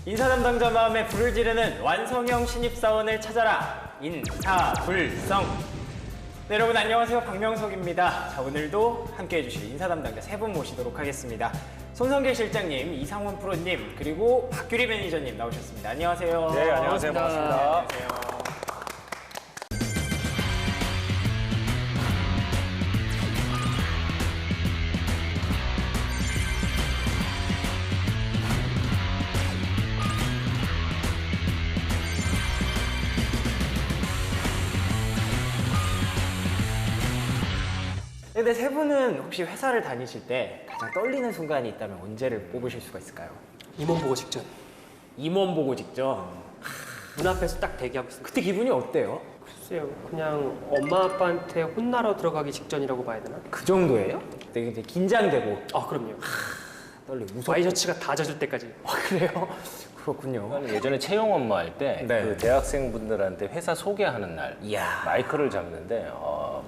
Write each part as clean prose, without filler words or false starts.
인사 담당자 마음에 불을 지르는 완성형 신입사원을 찾아라. 인사불성. 네, 여러분 안녕하세요. 박명석입니다. 자, 오늘도 함께해 주실 인사 담당자 세 분 모시도록 하겠습니다. 손성길 실장님, 이상원 프로님, 그리고 박규리 매니저님 나오셨습니다. 안녕하세요. 네, 안녕하세요. 반갑습니다. 안녕하세요. 근데 세 분은 혹시 회사를 다니실 때 가장 떨리는 순간이 있다면 언제를 뽑으실 수가 있을까요? 임원 보고 직전 임원 보고 직전. 문 앞에서 딱 대기하고 있습니다. 그때 기분이 어때요? 글쎄요, 그냥 엄마 아빠한테 혼나러 들어가기 직전이라고 봐야 되나? 그 정도예요? 되게 긴장되고 아 그럼요. 떨리고 무섭고. 와이셔츠가 다 젖을 때까지. 아, 그래요? 그렇군요. 저는 예전에 채용 업무 할 때 네. 그 대학생분들한테 회사 소개하는 날 이야. 마이크를 잡는데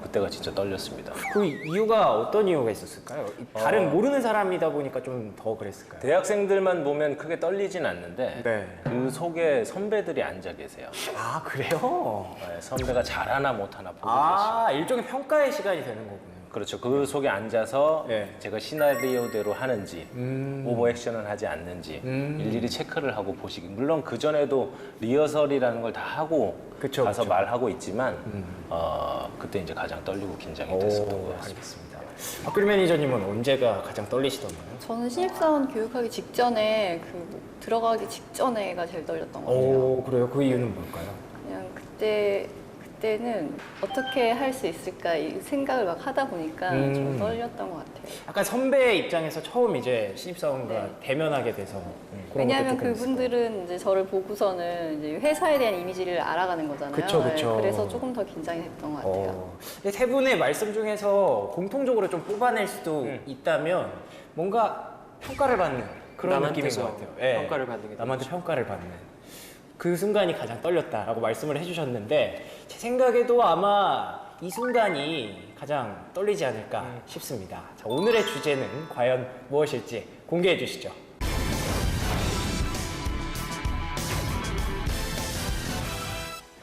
그때가 진짜 떨렸습니다. 그 이유가 어떤 이유가 있었을까요? 다른 모르는 사람이다 보니까 좀 더 그랬을까요? 대학생들만 보면 크게 떨리진 않는데 네. 그 속에 선배들이 앉아 계세요. 아, 그래요? 네, 선배가 잘하나 못하나 보고 계시고. 아, 일종의 평가의 시간이 되는 거군요. 그렇죠. 그 속에 앉아서 네. 제가 시나리오대로 하는지 오버 액션을 하지 않는지 일일이 체크를 하고 보시기. 물론 그 전에도 리허설이라는 걸 다 하고 그쵸, 가서 그쵸. 말하고 있지만 그때 이제 가장 떨리고 긴장이 됐었던 것 같습니다. 알겠습니다. 박규리 매니저님은 언제가 가장 떨리시던가요? 저는 신입사원 교육하기 직전에 들어가기 직전에가 제일 떨렸던 것 같아요. 오, 그래요? 그 이유는 뭘까요? 그냥 그때는 어떻게 할 수 있을까 이 생각을 막 하다 보니까 좀 떨렸던 것 같아요. 약간 선배 입장에서 처음 이제 신입사원과 네. 대면하게 돼서 그런 왜냐하면 것도 조금 있어요. 그분들은 이제 저를 보고서는 이제 회사에 대한 이미지를 알아가는 거잖아요. 그쵸, 그쵸. 네, 그래서 조금 더 긴장이 됐던 것 같아요. 근데 세 분의 말씀 중에서 공통적으로 좀 뽑아낼 수도 있다면 뭔가 평가를 받는 그런 느낌인 남한테서 것 같아요. 예. 평가를 받는 게 남한테 평가를 받는 그 순간이 가장 떨렸다라고 말씀을 해주셨는데 제 생각에도 아마 이 순간이 가장 떨리지 않을까 싶습니다. 자, 오늘의 주제는 과연 무엇일지 공개해 주시죠.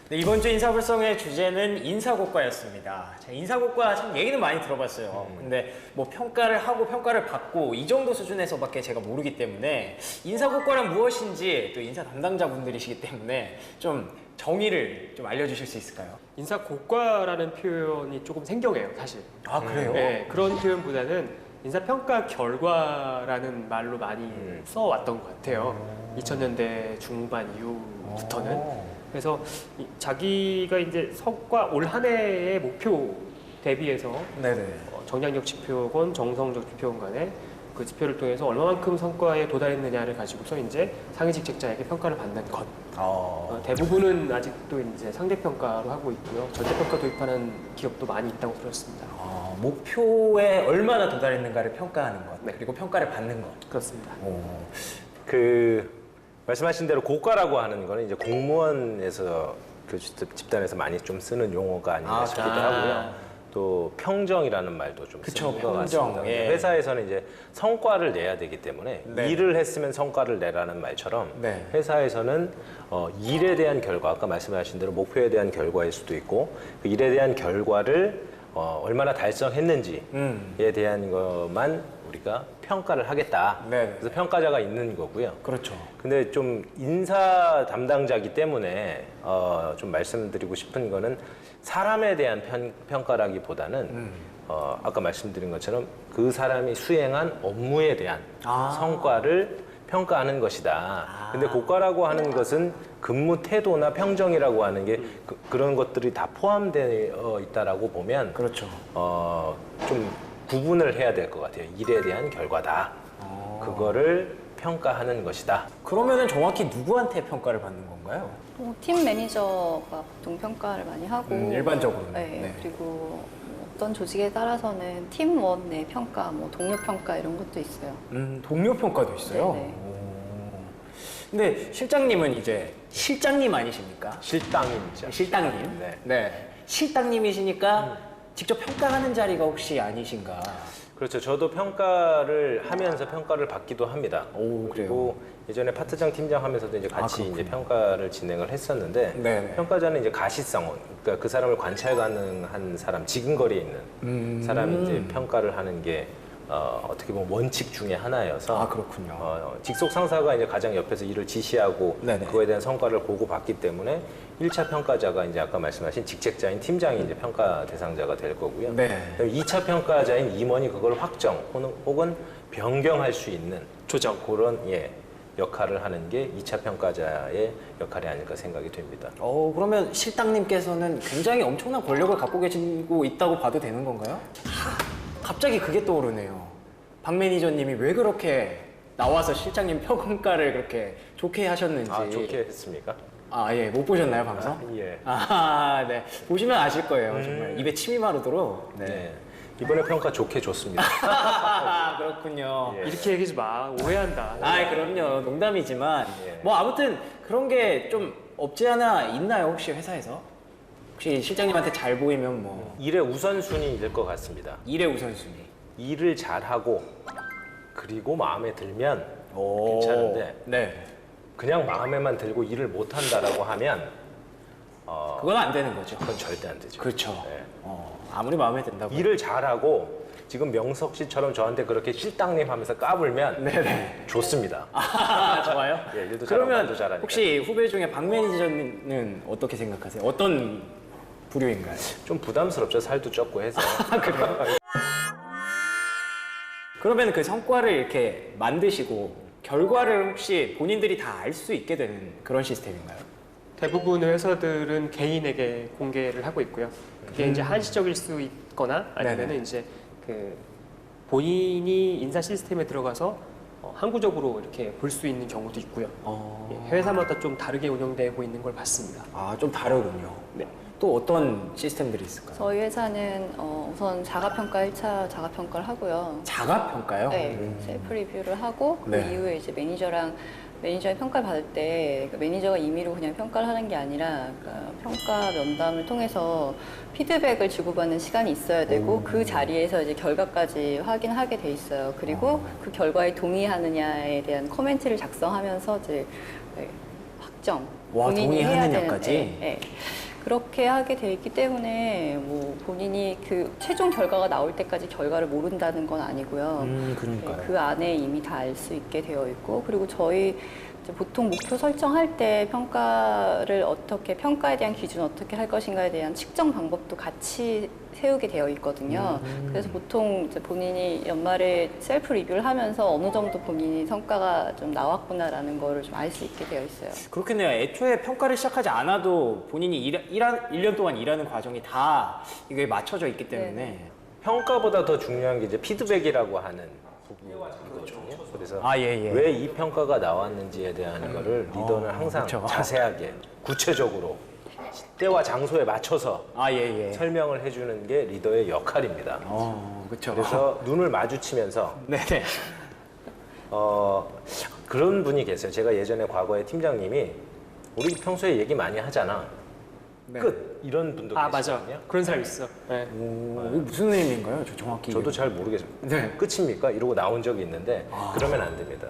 네, 이번 주 인사불성의 주제는 인사고과였습니다. 자, 인사고과 참 얘기는 많이 들어봤어요. 근데 뭐 평가를 하고 평가를 받고 이 정도 수준에서밖에 제가 모르기 때문에 인사고과란 무엇인지 또 인사 담당자분들이시기 때문에 좀 정의를 좀 알려주실 수 있을까요? 인사 고과라는 표현이 조금 생경해요, 사실. 아, 그래요? 네, 그런 표현보다는 인사 평가 결과라는 말로 많이 써왔던 것 같아요. 2000년대 중반 이후부터는. 그래서 자기가 이제 성과 올 한 해의 목표 대비해서 네네. 정량적 지표건 정성적 지표건 간에 그 지표를 통해서 얼마만큼 성과에 도달했느냐를 가지고서 이제 상위 직책자에게 평가를 받는 것. 대부분은 아직도 이제 상대평가로 하고 있고요. 절대평가 도입하는 기업도 많이 있다고 들었습니다. 목표에 얼마나 도달했는가를 평가하는 것, 네. 그리고 평가를 받는 것. 그렇습니다. 말씀하신 대로 고과라고 하는 거는 이제 공무원에서 그 집단에서 많이 좀 쓰는 용어가 아닌가 싶기도 하고요. 또 평정이라는 말도 좀 그쵸, 쓰는 것 평정. 같습니다. 예. 회사에서는 이제 성과를 내야 되기 때문에 네. 일을 했으면 성과를 내라는 말처럼 네. 회사에서는 일에 대한 결과, 아까 말씀하신 대로 목표에 대한 결과일 수도 있고 그 일에 대한 결과를 얼마나 달성했는지에 대한 것만 우리가 평가를 하겠다. 네. 그래서 평가자가 있는 거고요. 그렇죠. 근데 좀 인사 담당자기 때문에 좀 말씀드리고 싶은 거는 사람에 대한 평가라기보다는 아까 말씀드린 것처럼 그 사람이 수행한 업무에 대한 성과를 평가하는 것이다. 근데 고과라고 하는 것은 근무 태도나 평정이라고 하는 게 그런 것들이 다 포함되어 있다라고 보면 그렇죠. 좀 구분을 해야 될 것 같아요. 일에 대한 결과다. 그거를 평가하는 것이다. 그러면은 정확히 누구한테 평가를 받는 건가요? 팀 매니저가 보통 평가를 많이 하고 일반적으로는. 네, 네. 그리고 어떤 조직에 따라서는 팀원 내 평가, 뭐 동료 평가 이런 것도 있어요. 동료 평가도 있어요. 네네. 근데 실장님은 이제 실장님 아니십니까? 실당임이죠. 실장님. 네. 네. 실장님이시니까 직접 평가하는 자리가 혹시 아니신가? 그렇죠. 저도 평가를 하면서 평가를 받기도 합니다. 오, 그리고 예전에 파트장 팀장 하면서도 이제 같이 이제 평가를 진행을 했었는데 네네. 평가자는 이제 가시성, 그러니까 그 사람을 관찰 가능한 사람, 지근거리에 있는 사람이 이제 평가를 하는 게 어떻게 보면 원칙 중에 하나여서 아, 그렇군요. 직속 상사가 이제 가장 옆에서 일을 지시하고 네네. 그거에 대한 성과를 보고받기 때문에 1차 평가자가 이제 아까 말씀하신 직책자인 팀장이 이제 평가 대상자가 될 거고요. 네. 2차 평가자인 임원이 그걸 확정 혹은 변경할 수 있는 조정. 그런 역할을 하는 게 2차 평가자의 역할이 아닐까 생각이 됩니다. 그러면 실장님께서는 굉장히 엄청난 권력을 갖고 계시고 있다고 봐도 되는 건가요? 갑자기 그게 떠오르네요. 박 매니저님이 왜 그렇게 나와서 실장님 평가를 그렇게 좋게 하셨는지. 아, 좋게 했습니까? 아, 예. 못 보셨나요, 방송? 예. 아, 네. 보시면 아실 거예요. 정말 입에 침이 마르도록. 네. 이번에 평가 좋게 줬습니다. 아, 그렇군요. 예. 이렇게 얘기하지 마. 오해한다. 아, 그럼요. 농담이지만 예. 뭐 아무튼 그런 게 좀 없지 않아 있나요, 혹시 회사에서? 혹시 실장님한테 잘 보이면 뭐 일의 우선순위일 것 같습니다. 일의 우선순위. 일을 잘하고 그리고 마음에 들면 괜찮은데 네. 그냥 마음에만 들고 일을 못한다라고 하면 그건 안 되는 거죠. 그건 절대 안 되죠. 그렇죠. 네. 아무리 마음에 든다고. 일을 잘하고 지금 명석 씨처럼 저한테 그렇게 실장님 하면서 까불면 네네. 좋습니다. 아, 좋아요. 예, 일도 잘하고 그러면 말도 잘하니까. 혹시 후배 중에 박 매니저는 어떻게 생각하세요? 어떤 부류인가요? 좀 부담스럽죠. 살도 쪘고 해서. 그러면 그 성과를 이렇게 만드시고 결과를 혹시 본인들이 다 알 수 있게 되는 그런 시스템인가요? 대부분의 회사들은 개인에게 공개를 하고 있고요. 그게 이제 한시적일 수 있거나 아니면은 네네. 이제 그 본인이 인사 시스템에 들어가서 항구적으로 이렇게 볼 수 있는 경우도 있고요. 예, 회사마다 좀 다르게 운영되고 있는 걸 봤습니다. 아, 좀 다르군요. 네. 또 어떤 시스템들이 있을까요? 저희 회사는 우선 자가평가 1차 자가평가를 하고요. 자가평가요? 네, 셀프 리뷰를 하고 그 네. 이후에 이제 매니저의 평가를 받을 때 매니저가 임의로 그냥 평가를 하는 게 아니라 평가 면담을 통해서 피드백을 주고받는 시간이 있어야 되고 그 자리에서 이제 결과까지 확인하게 돼 있어요. 그리고 그 결과에 동의하느냐에 대한 코멘트를 작성하면서 이제 확정. 와, 본인이 해야 동의하느냐까지? 되는, 네. 그렇게 하게 돼 있기 때문에 뭐 본인이 그 최종 결과가 나올 때까지 결과를 모른다는 건 아니고요. 그러니까요. 네, 그 안에 이미 다 알 수 있게 되어 있고 그리고 저희 이제 보통 목표 설정할 때 평가에 대한 기준 어떻게 할 것인가에 대한 측정 방법도 같이 세우게 되어 있거든요. 그래서 보통 이제 본인이 연말에 셀프 리뷰를 하면서 어느 정도 본인이 성과가 좀 나왔구나라는 거를 좀 알 수 있게 되어 있어요. 그렇겠네요. 애초에 평가를 시작하지 않아도 본인이 1년 동안 일하는 과정이 다 이게 맞춰져 있기 때문에. 평가보다 더 중요한 게 이제 피드백이라고 하는 부분이거든요. 그래서 아, 예. 왜 이 평가가 나왔는지에 대한 거를 리더는 항상 그렇죠. 자세하게 구체적으로 때와 장소에 맞춰서 아, 예. 설명을 해주는 게 리더의 역할입니다. 그렇죠. 그래서 눈을 마주치면서 네네. 그런 분이 계세요. 제가 예전에 과거에 팀장님이 우리 평소에 얘기 많이 하잖아. 네. 끝 이런 분도 아 맞아. 계시거든요. 그런 사람 있어. 네. 이게 무슨 의미인가요? 저 정확히. 저도 잘 모르겠어요. 네. 끝입니까? 이러고 나온 적이 있는데 그러면 안 됩니다.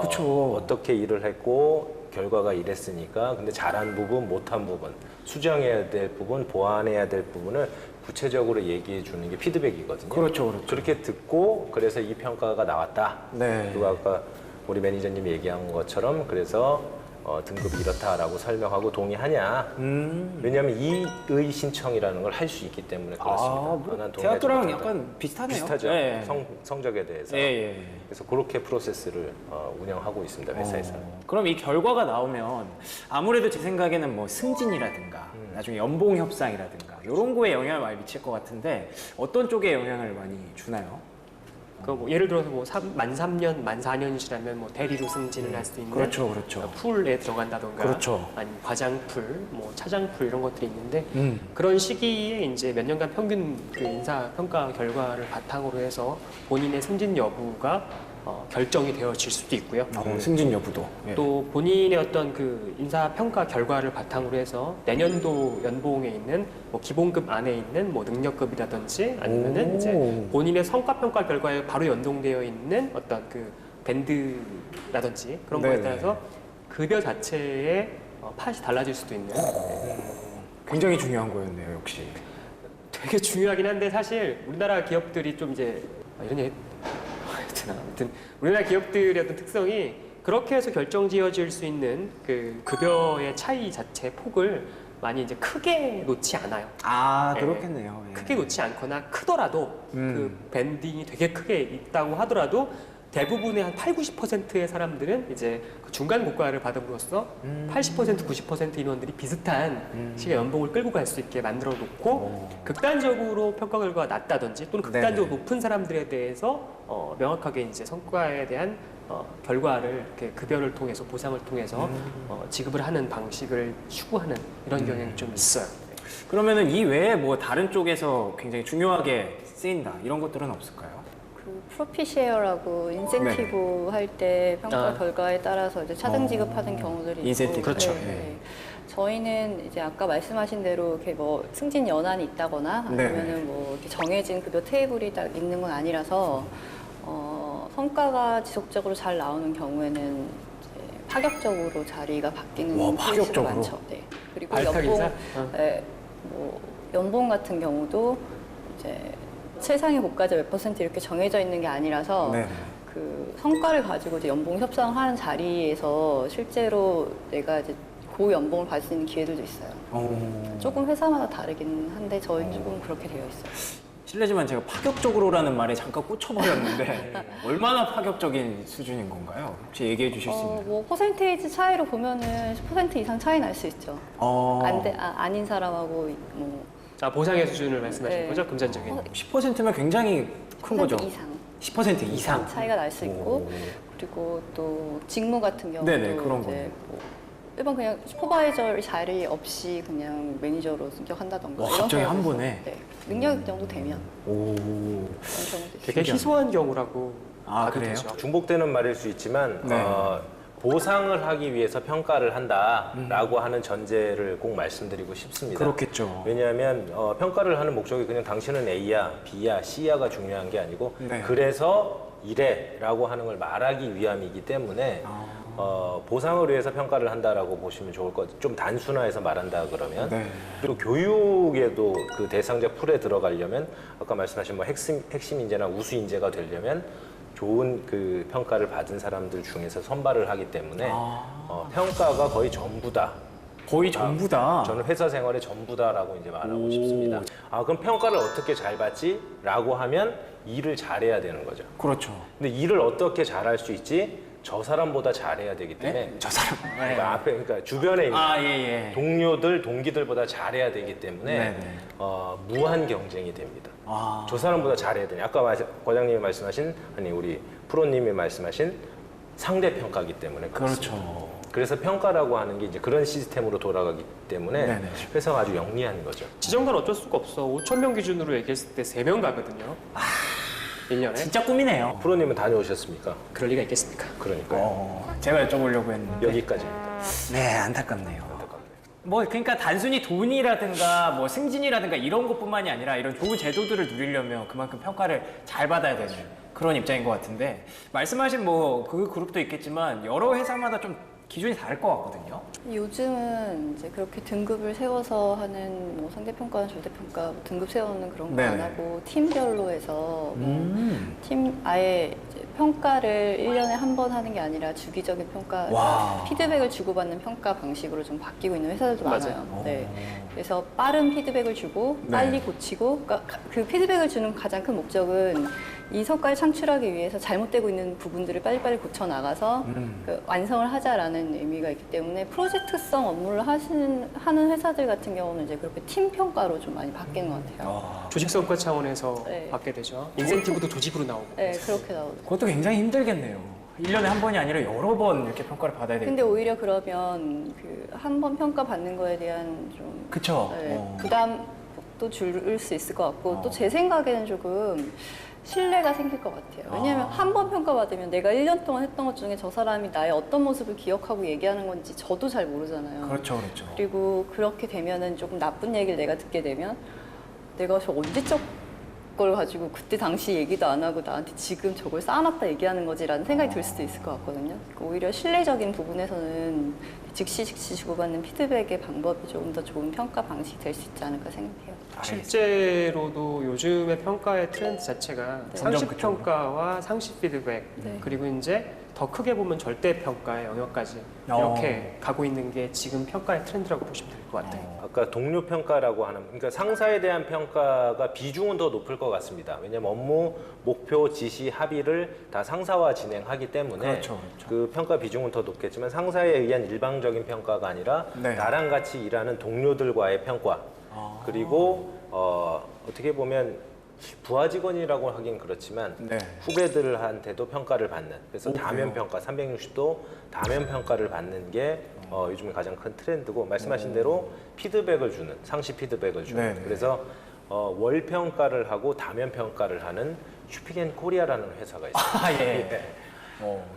그쵸. 어떻게 일을 했고 결과가 이랬으니까 근데 잘한 부분, 못한 부분, 수정해야 될 부분, 보완해야 될 부분을 구체적으로 얘기해 주는 게 피드백이거든요. 그렇죠. 그렇게 듣고 그래서 이 평가가 나왔다. 네. 그리고 아까 우리 매니저님이 얘기한 것처럼 그래서 등급이 이렇다라고 설명하고 동의하냐? 왜냐하면 이의 신청이라는 걸 할 수 있기 때문에 그렇습니다. 난 동의하지 대학교랑 못한다. 약간 비슷하네요. 비슷하죠. 네. 성적에 대해서. 예. 그래서 그렇게 프로세스를 운영하고 있습니다. 회사에서. 그럼 이 결과가 나오면 아무래도 제 생각에는 뭐 승진이라든가 나중에 연봉 협상이라든가 이런 거에 영향을 많이 미칠 것 같은데 어떤 쪽에 영향을 많이 주나요? 뭐 예를 들어서 만 3년, 만 4년이라면 뭐 대리로 승진을 할 수 있는 그렇죠. 풀에 들어간다던가 그렇죠. 아니면 과장풀, 뭐 차장풀 이런 것들이 있는데 그런 시기에 이제 몇 년간 평균 그 인사 평가 결과를 바탕으로 해서 본인의 승진 여부가 결정이 되어질 수도 있고요. 승진 여부도. 예. 또 본인의 어떤 그 인사 평가 결과를 바탕으로 해서 내년도 연봉에 있는 뭐 기본급 안에 있는 뭐 능력급이라든지 아니면은 이제 본인의 성과 평가 결과에 바로 연동되어 있는 어떤 그 밴드라든지 그런 거에 네네. 따라서 급여 자체의 팟이 달라질 수도 있는. 굉장히 중요한 거였네요, 역시. 되게 중요하긴 한데 사실 우리나라 기업들이 좀 이제 이런 얘기 아무튼 우리나라 기업들의 어떤 특성이 그렇게 해서 결정지어질 수 있는 그 급여의 차이 자체 폭을 많이 이제 크게 놓지 않아요. 아, 예. 그렇겠네요. 예. 크게 놓지 않거나 크더라도 그 밴딩이 되게 크게 있다고 하더라도 대부분의 한 8, 90%의 사람들은 이제 그 중간 고과를 받음으로써 80%, 90% 인원들이 비슷한 식의 연봉을 끌고 갈 수 있게 만들어 놓고 극단적으로 평가 결과가 낮다든지 또는 극단적으로 네네. 높은 사람들에 대해서 명확하게 이제 성과에 대한 결과를 이렇게 급여를 통해서 보상을 통해서 지급을 하는 방식을 추구하는 이런 경향이 좀 있어요. 그러면은 이 외에 뭐 다른 쪽에서 굉장히 중요하게 쓰인다 이런 것들은 없을까요? 그 프로핏 쉐어라고 인센티브 할 때 평가 아. 결과에 따라서 이제 차등 지급하는 경우들이 있고 인센티브. 그렇죠. 네. 저희는 이제 아까 말씀하신 대로 이렇게 뭐 승진 연한이 있다거나 아니면은 뭐 이렇게 정해진 급여 테이블이 딱 있는 건 아니라서 성과가 지속적으로 잘 나오는 경우에는 이제 파격적으로 자리가 바뀌는 와, 케이스가 파격적으로? 많죠. 네. 그리고 발탁 연봉, 인사? 네, 뭐 연봉 같은 경우도 이제 최상위 고과자 몇 퍼센트 이렇게 정해져 있는 게 아니라서 네. 그 성과를 가지고 이제 연봉 협상하는 자리에서 실제로 내가 이제 고 연봉을 받을 수 있는 기회들도 있어요. 조금 회사마다 다르긴 한데 저희는 조금 그렇게 되어 있어요. 실례지만 제가 파격적으로라는 말에 잠깐 꽂혀버렸는데 얼마나 파격적인 수준인 건가요? 혹시 얘기해 주실 수 있나요? 뭐 퍼센테이지 차이로 보면은 10% 이상 차이 날 수 있죠. 아닌 사람하고 뭐 자, 보상의 수준을 말씀하시는 네. 거죠? 금전적인. 10%면 굉장히 큰 거죠. 10% 이상 10% 이상. 차이가 날 수 있고 그리고 또 직무 같은 경우도 네네, 그런 이제 거는. 뭐 일반 그냥 슈퍼바이저 자리 없이 그냥 매니저로 승격한다던가 와, 이런 갑자기 한 경우도 번에? 있어요. 네. 능력 정도 되면 오. 그런 경우도 있어요. 되게 희소한 경우라고 아, 봐도 그래요? 되죠. 중복되는 말일 수 있지만 네. 보상을 하기 위해서 평가를 한다라고 하는 전제를 꼭 말씀드리고 싶습니다. 그렇겠죠. 왜냐하면 평가를 하는 목적이 그냥 당신은 A야, B야, C야가 중요한 게 아니고 네. 그래서 이래라고 하는 걸 말하기 위함이기 때문에 보상을 위해서 평가를 한다라고 보시면 좋을 것 같아요. 좀 단순화해서 말한다 그러면 네. 그리고 교육에도 그 대상자 풀에 들어가려면 아까 말씀하신 뭐 핵심 인재나 우수 인재가 되려면 좋은 그 평가를 받은 사람들 중에서 선발을 하기 때문에 평가가 거의 전부다. 거의 전부다. 저는 회사 생활의 전부다라고 이제 말하고 싶습니다. 그럼 평가를 어떻게 잘 받지?라고 하면 일을 잘해야 되는 거죠. 그렇죠. 근데 일을 어떻게 잘할 수 있지? 저 사람보다 잘해야 되기 때문에 저 사람. 그러니까 주변에 있는 예. 동료들, 동기들보다 잘해야 되기 때문에 네네. 무한 경쟁이 됩니다. 아. 저 사람보다 잘해야 되냐. 아까 과장님이 말씀하신 아니 우리 프로님이 말씀하신 상대 평가기 때문에 그렇습니다. 그렇죠. 그래서 평가라고 하는 게 이제 그런 시스템으로 돌아가기 때문에 네네. 회사가 아주 영리한 거죠. 지정관 어쩔 수가 없어. 5천 명 기준으로 얘기했을 때 3명 가거든요. 1년에. 진짜 꿈이네요. 프로님은 다녀오셨습니까? 그럴 리가 있겠습니까? 그러니까요. 제가 여쭤보려고 했는데. 여기까지입니다. 네, 안타깝네요. 뭐 그러니까 단순히 돈이라든가 뭐 승진이라든가 이런 것뿐만이 아니라 이런 좋은 제도들을 누리려면 그만큼 평가를 잘 받아야 되는 그런 입장인 것 같은데 말씀하신 뭐 그 그룹도 있겠지만 여러 회사마다 좀 기준이 다를 것 같거든요. 요즘은 이제 그렇게 등급을 세워서 하는 뭐 상대평가나 절대평가 등급 세우는 그런 거 안 네네. 하고 팀별로 해서 뭐 팀 아예 이제 평가를 1년에 한 번 하는 게 아니라 주기적인 평가, 와. 피드백을 주고받는 평가 방식으로 좀 바뀌고 있는 회사들도 맞아요. 많아요. 네. 그래서 빠른 피드백을 주고 네. 빨리 고치고 그러니까 그 피드백을 주는 가장 큰 목적은 이 성과를 창출하기 위해서 잘못되고 있는 부분들을 빨리빨리 고쳐 나가서 그 완성을 하자라는 의미가 있기 때문에 프로젝트성 업무를 하는 회사들 같은 경우는 이제 그렇게 팀 평가로 좀 많이 바뀌는 것 같아요. 조직 성과 차원에서 네. 받게 되죠. 인센티브도 조직으로 나오고. 네, 그렇게 나오죠. 그것도 굉장히 힘들겠네요. 1년에 한 번이 아니라 여러 번 이렇게 평가를 받아야 되니까. 근데 오히려 그러면 그 한 번 평가 받는 거에 대한 좀 그쵸. 부담도 줄 수 있을 것 같고 또 제 생각에는 조금 신뢰가 생길 것 같아요. 왜냐하면 한 번 평가받으면 내가 1년 동안 했던 것 중에 저 사람이 나의 어떤 모습을 기억하고 얘기하는 건지 저도 잘 모르잖아요. 그렇죠, 그렇죠. 그리고 그렇게 되면은 조금 나쁜 얘기를 내가 듣게 되면 내가 저 언제적 걸 가지고 그때 당시 얘기도 안 하고 나한테 지금 저걸 쌓아놨다 얘기하는 거지라는 생각이 들 수도 있을 것 같거든요. 그러니까 오히려 신뢰적인 부분에서는 즉시 주고받는 피드백의 방법이 조금 더 좋은 평가 방식이 될 수 있지 않을까 생각해요. 실제로도 요즘의 평가의 트렌드 자체가 네. 상식 평가와 상식 피드백 네. 그리고 이제 더 크게 보면 절대 평가의 영역까지 이렇게 가고 있는 게 지금 평가의 트렌드라고 보시면 될 것 같아요. 아까 동료 평가라고 하는, 그러니까 상사에 대한 평가가 비중은 더 높을 것 같습니다. 왜냐하면 업무, 목표, 지시, 합의를 다 상사와 진행하기 때문에 그렇죠, 그렇죠. 그 평가 비중은 더 높겠지만 상사에 의한 일방적인 평가가 아니라 네. 나랑 같이 일하는 동료들과의 평가, 그리고 어떻게 보면 부하 직원이라고 하긴 그렇지만 네. 후배들한테도 평가를 받는, 그래서 오, 다면 그래요? 평가 360도 다면 평가를 받는 게 요즘에 가장 큰 트렌드고, 말씀하신 대로 피드백을 주는, 상시 피드백을 주는, 네네. 그래서 월 평가를 하고 다면 평가를 하는 슈피겐코리아라는 회사가 있어요. 아, 예.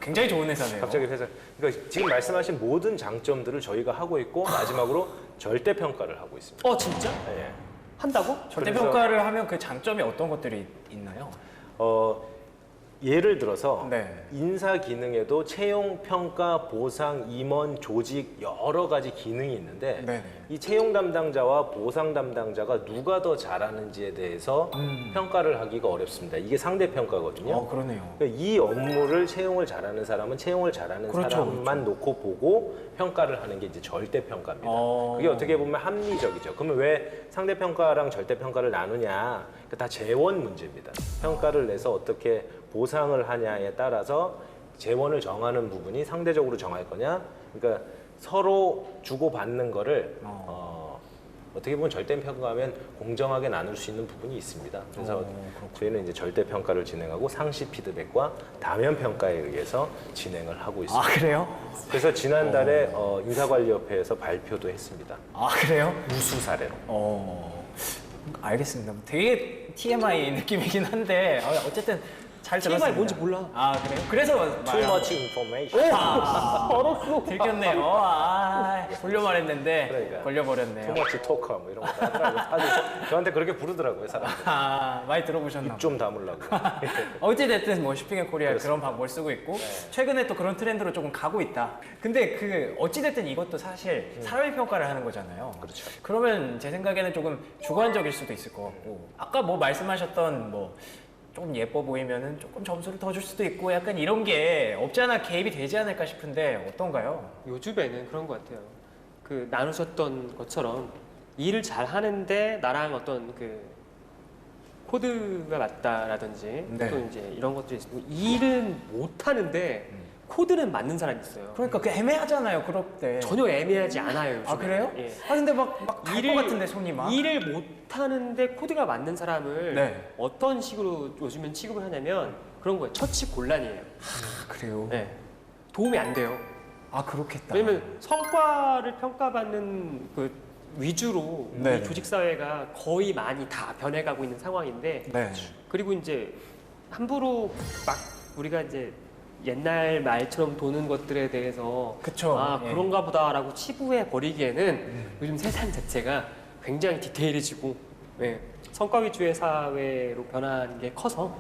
굉장히 좋은 회사네요. 갑자기 회사, 그러니까 지금 말씀하신 모든 장점들을 저희가 하고 있고 마지막으로 절대 평가를 하고 있습니다. 진짜? 예. 한다고? 절대 그래서- 평가를 하면 그 장점이 어떤 것들이 있나요? 예를 들어서 네. 인사 기능에도 채용, 평가, 보상, 임원, 조직 여러 가지 기능이 있는데 네네. 이 채용 담당자와 보상 담당자가 누가 더 잘하는지에 대해서 평가를 하기가 어렵습니다. 이게 상대 평가거든요. 그러네요. 그러니까 이 업무를 채용을 잘하는 사람은 채용을 잘하는 그렇죠, 사람만 놓고 보고 평가를 하는 게 이제 절대 평가입니다. 그게 어떻게 보면 합리적이죠. 그러면 왜 상대 평가랑 절대 평가를 나누냐? 그러니까 다 재원 문제입니다. 평가를 내서 어떻게 보상을 하냐에 따라서 재원을 정하는 부분이 상대적으로 정할 거냐? 그러니까 서로 주고받는 거를 어떻게 보면 절대 평가하면 공정하게 나눌 수 있는 부분이 있습니다. 그래서 저희는 이제 절대 평가를 진행하고 상시 피드백과 다면 평가에 의해서 진행을 하고 있습니다. 아, 그래요? 그래서 지난달에 인사관리협회에서 발표도 했습니다. 아, 그래요? 우수 사례로. 알겠습니다. 되게 TMI 느낌이긴 한데 어쨌든 잘 TMI 들었습니다. 뭔지 몰라. 아, 그래요? 그래서 Too much information. 알았어. 들켰네요. 돌려 말했는데 그러니까. 걸려버렸네요. Too much talker 뭐 이런 거 하더라고요. 아주 저한테 그렇게 부르더라고요, 사람들. 많이 들어보셨나 입 좀 다물라고. 어찌됐든 뭐 슈핑앤코리아 그런 방법을 쓰고 있고 최근에 또 그런 트렌드로 조금 가고 있다. 근데 그 어찌됐든 이것도 사실 사람의 평가를 하는 거잖아요. 그렇죠. 그러면 제 생각에는 조금 주관적일 수도 있을 것 같고 아까 뭐 말씀하셨던 뭐 조금 예뻐 보이면은 조금 점수를 더 줄 수도 있고 약간 이런 게 없지 않아 개입이 되지 않을까 싶은데 어떤가요? 요즘에는 그런 것 같아요. 그 나누셨던 것처럼 일을 잘 하는데 나랑 어떤 그 코드가 맞다라든지 네. 또 이제 이런 것들이 있고 일은 못 하는데 코드는 맞는 사람이 있어요. 그러니까 그 애매하잖아요. 그럴 때. 전혀 애매하지 않아요. 아, 요즘에. 그래요? 예. 근데 막갈것 같은데 손이 막. 일을 못 하는데 코드가 맞는 사람을 네. 어떤 식으로 요즘엔 취급을 하냐면 그런 거예요. 처치 곤란이에요. 그래요? 네. 도움이 안 돼요. 아, 그렇겠다. 왜냐면 성과를 평가받는 그 위주로 네네. 우리 조직 사회가 거의 많이 다 변해가고 있는 상황인데 네. 그리고 이제 함부로 막 우리가 이제 옛날 말처럼 도는 것들에 대해서 그쵸. 예. 그런가 보다라고 치부해 버리기에는 요즘 세상 자체가 굉장히 디테일해지고 성과 위주의 사회로 변하는 게 커서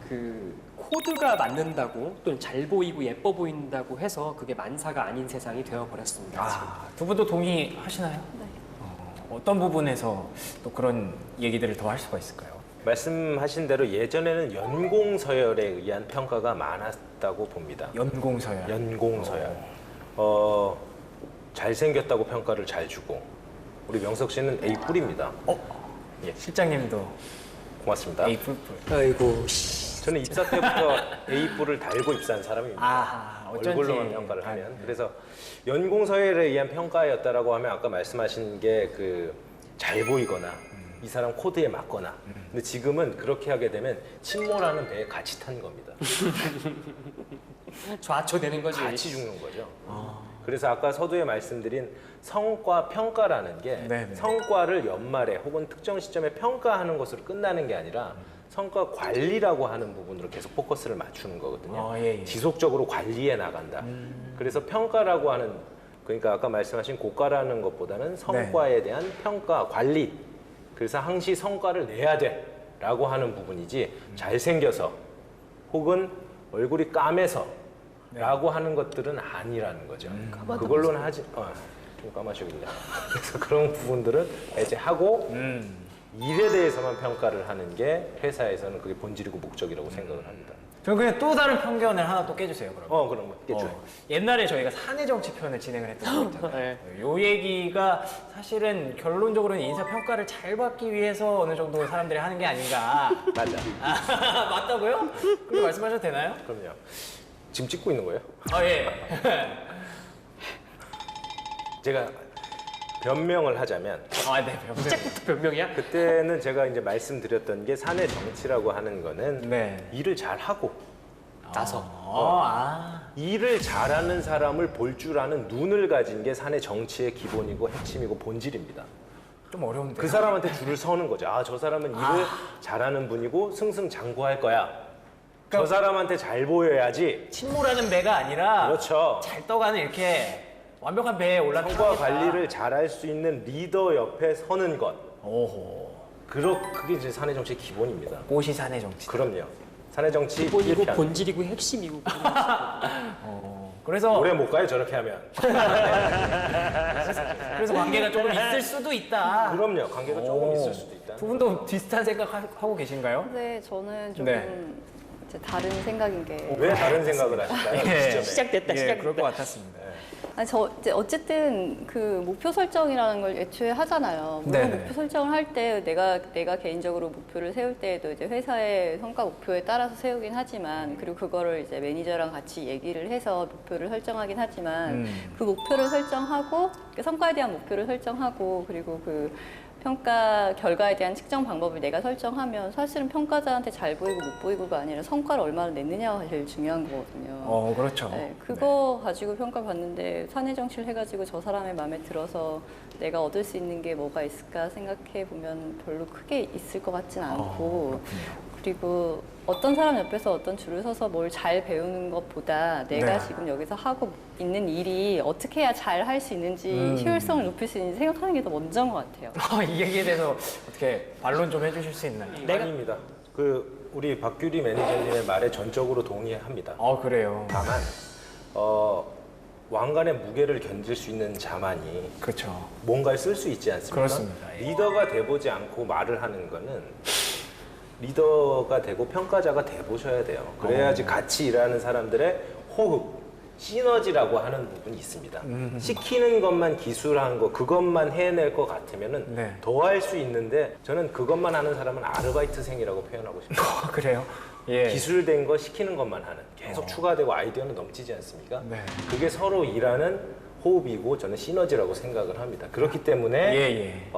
그 코드가 맞는다고 또는 잘 보이고 예뻐 보인다고 해서 그게 만사가 아닌 세상이 되어버렸습니다. 지금. 두 분도 동의하시나요? 네. 어떤 부분에서 또 그런 얘기들을 더 할 수가 있을까요? 말씀하신 대로 예전에는 연공서열에 의한 평가가 많았다고 봅니다. 연공서열. 연공서열. 잘생겼다고 평가를 잘 주고 우리 명석 씨는 A 뿔입니다. 예, 실장님도 고맙습니다. A 뿔뿔. 아이고, 저는 입사 때부터 A 뿔을 달고 입사한 사람입니다. 아하, 어쩐지. 얼굴로만 평가를 하면. 그래서 연공서열에 의한 평가였다라고 하면 아까 말씀하신 게 그 잘 보이거나 이 사람 코드에 맞거나. 근데 지금은 그렇게 하게 되면 침몰하는 배에 같이 탄 겁니다. 좌초되는 거지. 같이 죽는 거죠. 그래서 아까 서두에 말씀드린 성과 평가라는 게 네네. 성과를 연말에 혹은 특정 시점에 평가하는 것으로 끝나는 게 아니라 성과 관리라고 하는 부분으로 계속 포커스를 맞추는 거거든요. 예. 지속적으로 관리해 나간다. 그래서 평가라고 하는, 그러니까 아까 말씀하신 고가라는 것보다는 성과에 대한 평가, 관리. 그래서 항시 성과를 내야 돼라고 하는 부분이지 잘생겨서 혹은 얼굴이 까매서 라고 하는 것들은 아니라는 거죠. 그걸로는 하지, 좀 까마시군요. 그래서 그런 부분들은 배제하고 일에 대해서만 평가를 하는 게 회사에서는 그게 본질이고 목적이라고 생각을 합니다. 저는 그냥 또 다른 편견을 하나 또 깨주세요, 그럼. 그럼 깨줘요. 옛날에 저희가 사내 정치 편을 진행을 했던 거 있잖아요. 요 얘기가 사실은 결론적으로는 인사 평가를 잘 받기 위해서 어느 정도 사람들이 하는 게 아닌가. 맞아. 맞다고요? 그렇게 말씀하셔도 되나요? 그럼요. 지금 찍고 있는 거예요? 예. 제가 변명을 하자면 네, 병 시작부터 변명이야? 그때는 제가 이제 말씀드렸던 게 사내 정치라고 하는 거는 네. 일을 잘 하고 나서. 일을 잘하는 사람을 볼 줄 아는 눈을 가진 게 사내 정치의 기본이고 핵심이고 본질입니다. 좀 어려운데. 그 사람한테 줄을 서는 거죠. 저 사람은 일을 잘하는 분이고 승승장구할 거야. 저 사람한테 잘 보여야지. 침몰하는 배가 아니라 그렇죠. 잘 떠가는 이렇게 완벽한 배에 올라타겠다. 성과 관리를 잘할 수 있는 리더 옆에 서는 것. 오호. 그게 이제 사내 정치의 기본입니다. 꽃이 사내 정치. 그럼요. 사내 정치 기본이고 1편. 본질이고 핵심이고. 그래서 오래 못 가요, 저렇게 하면. 그래서 관계가 조금 있을 수도 있다. 그럼요. 관계가 조금 있을 수도 있다. 두 분도 비슷한 생각 하고 계신가요? 근데 저는 좀 네. 이제 다른 생각인 게 왜 다른 생각을 하실까요? 예. 시점에. 시작됐다. 그럴 것 같았습니다. 아니, 이제 어쨌든 그 목표 설정이라는 걸 애초에 하잖아요. 물론 네네. 목표 설정을 할 때 내가 개인적으로 목표를 세울 때에도 이제 회사의 성과 목표에 따라서 세우긴 하지만 그리고 그거를 이제 매니저랑 같이 얘기를 해서 목표를 설정하긴 하지만 그 목표를 설정하고 그 성과에 대한 목표를 설정하고 그리고 그 평가 결과에 대한 측정 방법을 내가 설정하면 사실은 평가자한테 잘 보이고 못 보이고가 아니라 성과를 얼마나 냈느냐가 제일 중요한 거거든요. 그렇죠. 네, 그거 가지고 평가받는데 사내 정치를 해가지고 저 사람의 마음에 들어서 내가 얻을 수 있는 게 뭐가 있을까 생각해 보면 별로 크게 있을 것 같진 않고 그리고 어떤 사람 옆에서 어떤 줄을 서서 뭘 잘 배우는 것보다 내가 네. 지금 여기서 하고 있는 일이 어떻게 해야 잘 할 수 있는지 효율성을 높일 수 있는지 생각하는 게 더 먼저인 것 같아요. 이 얘기에 대해서 어떻게 반론 좀 해주실 수 있나요? 아닙니다. 우리 박규리 매니저님의 말에 전적으로 동의합니다. 그래요. 다만 왕관의 무게를 견딜 수 있는 자만이 그렇죠. 뭔가를 쓸 수 있지 않습니까? 그렇습니다. 예. 리더가 돼보지 않고 말을 하는 거는 리더가 되고 평가자가 돼보셔야 돼요. 그래야지 같이 일하는 사람들의 호흡, 시너지라고 하는 부분이 있습니다. 시키는 것만 기술한 거, 그것만 해낼 것 같으면은 네. 더 할 수 있는데 저는 그것만 하는 사람은 아르바이트생이라고 표현하고 싶어요. 그래요? 예. 기술된 거 시키는 것만 하는, 계속 추가되고 아이디어는 넘치지 않습니까? 네. 그게 서로 일하는 호흡이고 저는 시너지라고 생각을 합니다. 그렇기 때문에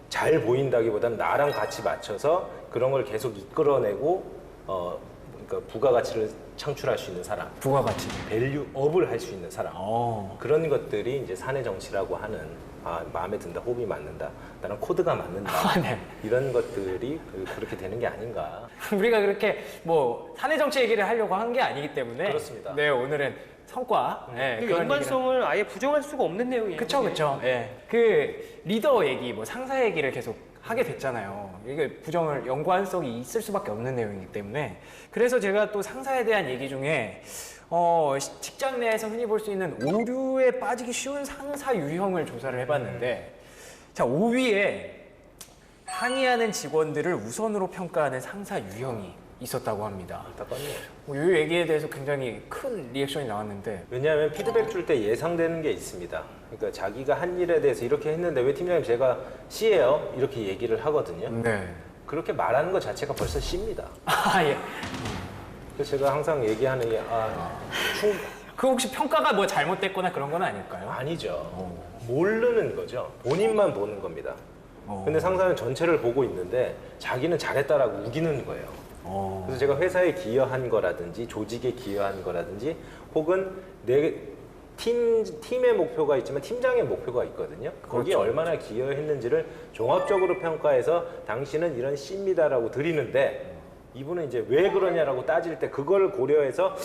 잘 보인다기보다는 나랑 같이 맞춰서 그런 걸 계속 이끌어내고 그러니까 부가가치를 창출할 수 있는 사람, 부가가치. 밸류업을 할 수 있는 사람, 그런 것들이 이제 사내 정치라고 하는 마음에 든다, 호흡이 맞는다, 나랑 코드가 맞는다, 네. 이런 것들이 그렇게 되는 게 아닌가. 우리가 그렇게 사내 정치 얘기를 하려고 한 게 아니기 때문에 그렇습니다. 네, 오늘은 성과. 그 연관성을 아예 부정할 수가 없는 내용이에요. 그쵸. 예. 그 리더 얘기, 상사 얘기를 계속 하게 됐잖아요. 이게 연관성이 있을 수밖에 없는 내용이기 때문에. 그래서 제가 또 상사에 대한 얘기 중에 직장 내에서 흔히 볼 수 있는 오류에 빠지기 쉬운 상사 유형을 조사를 해봤는데, 자, 5위에 항의하는 직원들을 우선으로 평가하는 상사 유형이 있었다고 합니다. 안타깝네요. 이 얘기에 대해서 굉장히 큰 리액션이 나왔는데, 왜냐하면 피드백 줄 때 예상되는 게 있습니다. 그러니까 자기가 한 일에 대해서 이렇게 했는데 왜 팀장님 제가 C예요? 이렇게 얘기를 하거든요. 네. 그렇게 말하는 것 자체가 벌써 C입니다. 예. 그래서 제가 항상 얘기하는 게 그 혹시 평가가 잘못됐거나 그런 건 아닐까요? 아니죠. 모르는 거죠. 본인만 보는 겁니다. 근데 상사는 전체를 보고 있는데 자기는 잘했다라고 우기는 거예요. 그래서 제가 회사에 기여한 거라든지 조직에 기여한 거라든지 혹은 내 팀의 목표가 있지만 팀장의 목표가 있거든요. 거기에 얼마나 기여했는지를 종합적으로 평가해서 당신은 이런 C입니다라고 드리는데 이분은 이제 왜 그러냐라고 따질 때 그걸 고려해서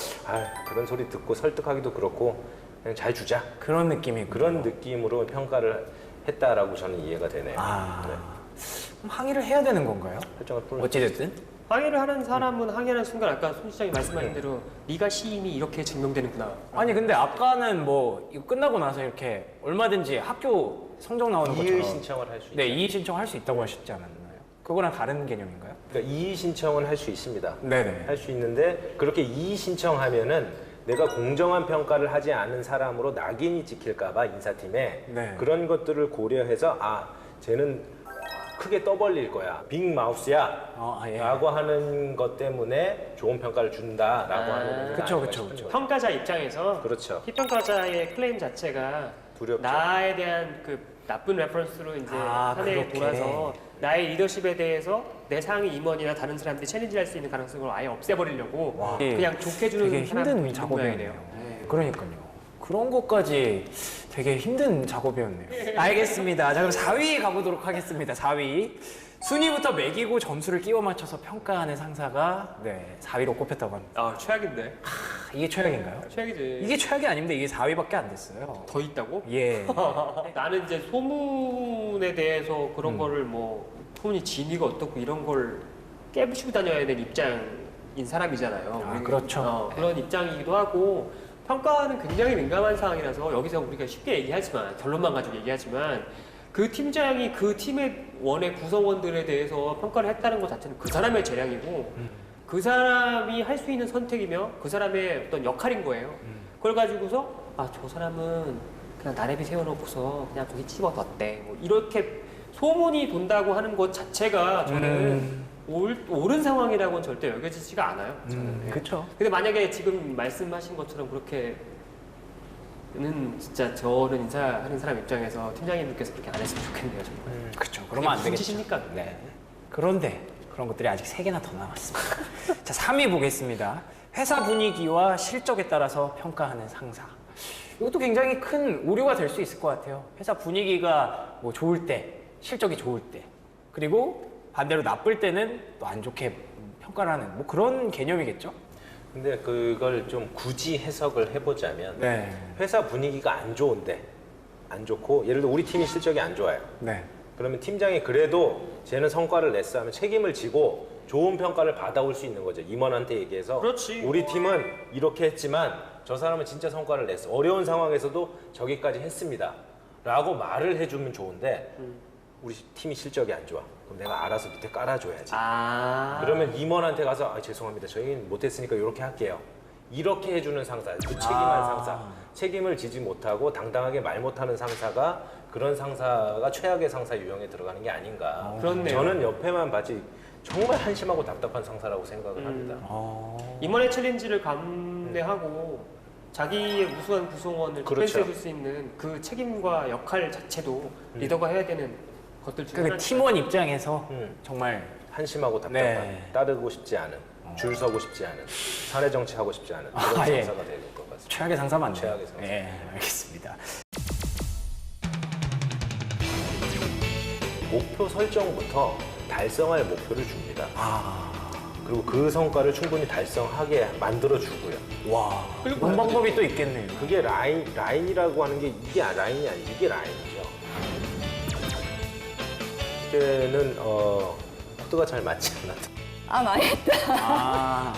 그런 소리 듣고 설득하기도 그렇고 그냥 잘 주자. 그런 느낌이 그런 느낌으로 평가를 했다라고 저는 이해가 되네요. 그럼 항의를 해야 되는 건가요? 설정을 풀. 어찌됐든. 항의를 하는 사람은 항의하는 순간 아까 손 시장이 말씀하신 대로 네가 시인이 이렇게 증명되는구나. 아니 근데 아까는 뭐 이거 끝나고 나서 이렇게 얼마든지 학교 성적 나오는 것처럼 이의 신청을 할 수 있죠. 네, 이의 신청할 수 있다고 하셨지 않았나요? 그거랑 다른 개념인가요? 그러니까 이의 신청은 할 수 있습니다. 네네. 할 수 있는데 그렇게 이의 신청하면은 내가 공정한 평가를 하지 않은 사람으로 낙인이 찍힐까봐 인사팀에 네. 그런 것들을 고려해서 쟤는 크게 떠벌릴 거야. 빅 마우스야. 예. 라고 하는 것 때문에 좋은 평가를 준다라고 하는 그쵸, 거죠. 그쵸, 그쵸. 평가자 입장에서 그렇죠. 피평가자의 클레임 자체가 두렵죠. 나에 대한 그 나쁜 레퍼런스로 이제 사내에 그렇게. 돌아서 나의 리더십에 대해서 내 상위 임원이나 다른 사람들이 챌린지할 수 있는 가능성을 아예 없애버리려고 그냥 좋게 주는 되게 힘든 사람이 작업이네요. 네. 그러니까요. 그런 것까지 되게 힘든 작업이었네요. 알겠습니다. 자, 그럼 4위 가보도록 하겠습니다. 4위. 순위부터 매기고 점수를 끼워 맞춰서 평가하는 상사가 4위로 꼽혔다고 합니다. 최악인데. 이게 최악인가요? 최악이지. 이게 최악이 아닌데 이게 4위밖에 안 됐어요. 더 있다고? 예. 나는 이제 소문에 대해서 그런 거를 뭐 소문이 진위가 어떻고 이런 걸 깨부시고 다녀야 되는 입장인 사람이잖아요. 그렇죠. 그런 입장이기도 하고 평가는 굉장히 민감한 상황이라서 여기서 우리가 쉽게 얘기하지만 결론만 가지고 얘기하지만 그 팀장이 그 팀의 원의 구성원들에 대해서 평가를 했다는 것 자체는 그 사람의 재량이고 그 사람이 할 수 있는 선택이며 그 사람의 어떤 역할인 거예요. 그걸 가지고서 저 사람은 그냥 나래비 세워놓고서 그냥 거기 집어넣었대. 뭐 이렇게 소문이 돈다고 하는 것 자체가 저는 옳은 상황이라고는 절대 여겨지지가 않아요. 저는. 그렇죠. 근데 만약에 지금 말씀하신 것처럼 그렇게는 진짜 저는 인사하는 사람 입장에서 팀장님들께서 그렇게 안 했으면 좋겠네요. 정말. 그렇죠. 그러면 안 무슨 되겠죠. 짓입니까? 네. 그런데 그런 것들이 아직 3개나 더 남았습니다. 자, 3위 보겠습니다. 회사 분위기와 실적에 따라서 평가하는 상사. 이것도 굉장히 큰 오류가 될 수 있을 것 같아요. 회사 분위기가 뭐 좋을 때, 실적이 좋을 때, 그리고 반대로 나쁠 때는 또 안 좋게 평가를 하는 뭐 그런 개념이겠죠? 근데 그걸 좀 굳이 해석을 해보자면 네. 회사 분위기가 안 좋은데 안 좋고 예를 들어 우리 팀이 실적이 안 좋아요. 네. 그러면 팀장이 그래도 쟤는 성과를 냈어 하면 책임을 지고 좋은 평가를 받아올 수 있는 거죠. 임원한테 얘기해서 그렇지. 우리 팀은 이렇게 했지만 저 사람은 진짜 성과를 냈어. 어려운 상황에서도 저기까지 했습니다. 라고 말을 해주면 좋은데 우리 팀이 실적이 안 좋아. 그럼 내가 알아서 밑에 깔아줘야지. 그러면 임원한테 가서 죄송합니다. 저희는 못했으니까 이렇게 할게요. 이렇게 해주는 상사, 무책임한 상사, 책임을 지지 못하고 당당하게 말 못하는 상사가 그런 상사가 최악의 상사 유형에 들어가는 게 아닌가. 그렇네요. 저는 옆에만 봤지 정말 한심하고 답답한 상사라고 생각을 합니다. 임원의 챌린지를 감내하고 자기의 우수한 구성원을 그렇죠. 디펜스해줄 수 있는 그 책임과 역할 자체도 리더가 해야 되는 것들 중에 그 하나니까. 팀원 입장에서 정말 한심하고 답답한, 네. 따르고 싶지 않은, 줄 서고 싶지 않은, 사내 정치하고 싶지 않은 그런 예. 상사가 될 것 같습니다. 최악의 상사 맞나요? 최악의 상사. 예, 알겠습니다. 목표 설정부터 달성할 목표를 줍니다. 그리고 그 성과를 충분히 달성하게 만들어 주고요. 와, 그런 방법이 또 있겠네요. 그게 라인이라고 하는 게 이게 라인이 아니고 이게 라인이죠. 그때는 코드가 잘 맞지 않아서 망했다.